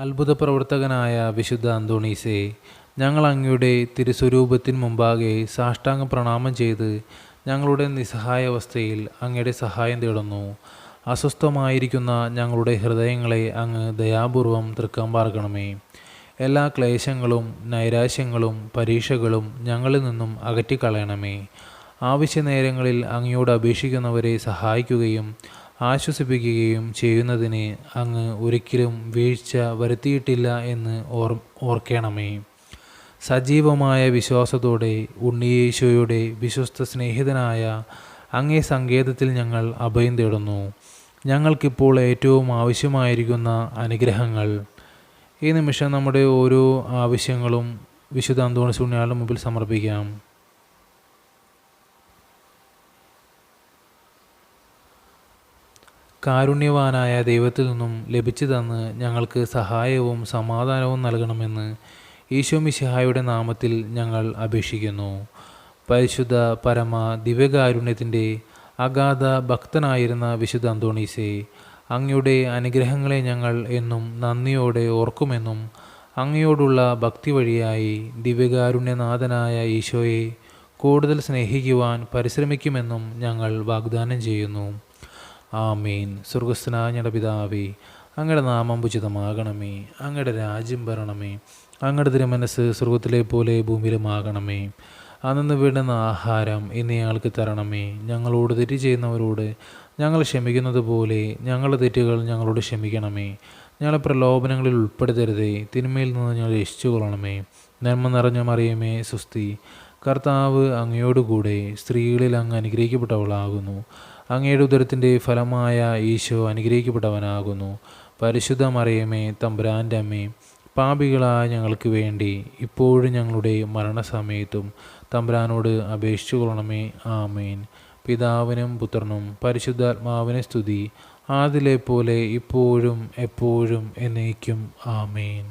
അത്ഭുത പ്രവർത്തകനായ വിശുദ്ധ അന്തോണീസേ, ഞങ്ങൾ അങ്ങയുടെ തിരുസ്വരൂപത്തിന് മുമ്പാകെ സാഷ്ടാംഗം പ്രണാമം ചെയ്ത് ഞങ്ങളുടെ നിസ്സഹായാവസ്ഥയിൽ അങ്ങയുടെ സഹായം തേടുന്നു. അസ്വസ്ഥമായിരിക്കുന്ന ഞങ്ങളുടെ ഹൃദയങ്ങളെ അങ്ങ് ദയാപൂർവം തൃക്കം പാർക്കണമേ. എല്ലാ ക്ലേശങ്ങളും നൈരാശ്യങ്ങളും പരീക്ഷകളും ഞങ്ങളിൽ നിന്നും അകറ്റിക്കളയണമേ. ആവശ്യ നേരങ്ങളിൽ അങ്ങയോട് അപേക്ഷിക്കുന്നവരെ സഹായിക്കുകയും ആശ്വസിപ്പിക്കുകയും ചെയ്യുന്നതിന് അങ്ങ് ഒരിക്കലും വീഴ്ച വരുത്തിയിട്ടില്ല എന്ന് ഓർക്കണമേ. സജീവമായ വിശ്വാസത്തോടെ ഉണ്ണിയേശോയുടെ വിശ്വസ്ത സ്നേഹിതനായ അങ്ങേ സങ്കേതത്തിൽ ഞങ്ങൾ അഭയം തേടുന്നു. ഞങ്ങൾക്കിപ്പോൾ ഏറ്റവും ആവശ്യമായിരിക്കുന്ന അനുഗ്രഹങ്ങൾ. ഈ നിമിഷം നമ്മുടെ ഓരോ ആവശ്യങ്ങളും വിശുദ്ധ അന്തോണീസ് പുണ്യാളന്റെ മുമ്പിൽ സമർപ്പിക്കാം. കാരുണ്യവാനായ ദൈവത്തിൽ നിന്നും ലഭിച്ചു തന്ന് ഞങ്ങൾക്ക് സഹായവും സമാധാനവും നൽകണമെന്ന് ഈശോ മിശിഹായുടെ നാമത്തിൽ ഞങ്ങൾ അപേക്ഷിക്കുന്നു. പരിശുദ്ധ പരമ ദിവ്യകാരുണ്യത്തിൻ്റെ അഗാധ ഭക്തനായിരുന്ന വിശുദ്ധ അന്തോണീസേ, അങ്ങയുടെ അനുഗ്രഹങ്ങളെ ഞങ്ങൾ എന്നും നന്ദിയോടെ ഓർക്കുമെന്നും അങ്ങയോടുള്ള ഭക്തി വഴിയായി ദിവ്യകാരുണ്യനാഥനായ ഈശോയെ കൂടുതൽ സ്നേഹിക്കുവാൻ പരിശ്രമിക്കുമെന്നും ഞങ്ങൾ വാഗ്ദാനം ചെയ്യുന്നു. ആമേൻ. സ്വർഗസ്ഥനായ ഞങ്ങളുടെ പിതാവേ, അങ്ങയുടെ നാമം ഉചിതമാകണമേ. അങ്ങയുടെ രാജ്യം വരണമേ. അങ്ങയുടെ തിരുമനസ്സ് സ്വർഗത്തിലെ പോലെ ഭൂമിയിലുമാകണമേ. അന്നു വേണ്ടുന്ന ആഹാരം ഇന്ന് ഞങ്ങൾക്ക് തരണമേ. ഞങ്ങളോട് തെറ്റ് ചെയ്യുന്നവരോട് ഞങ്ങൾ ക്ഷമിക്കുന്നത് പോലെ ഞങ്ങളുടെ തെറ്റുകൾ ഞങ്ങളോട് ക്ഷമിക്കണമേ. ഞങ്ങളെ പ്രലോഭനങ്ങളിൽ ഉൾപ്പെടുത്തരുതേ, തിന്മയിൽ നിന്ന് ഞങ്ങൾ രക്ഷിച്ചു കൊള്ളണമേ. നന്മ നിറഞ്ഞ മറിയമേ സുസ്തി, കർത്താവ് അങ്ങയോടുകൂടെ സ്ത്രീകളിൽ അങ്ങ് അനുഗ്രഹിക്കപ്പെട്ടവളാകുന്നു. അങ്ങയുടെ ഉദരത്തിൻ്റെ ഫലമായ ഈശോ അനുഗ്രഹിക്കപ്പെട്ടവനാകുന്നു. പരിശുദ്ധ മറിയമേ തമ്പുരാൻ്റെ അമ്മേ, പാപികളായ ഞങ്ങൾക്ക് വേണ്ടി ഇപ്പോഴും ഞങ്ങളുടെ മരണസമയത്തും തമ്പുരാനോട് അപേക്ഷിച്ചു കൊള്ളണമേ. ആമേൻ. പിതാവിനും പുത്രനും പരിശുദ്ധാത്മാവിനെ സ്തുതി, ആദിലെ പോലെ ഇപ്പോഴും എപ്പോഴും എന്നേക്കും. ആമേൻ.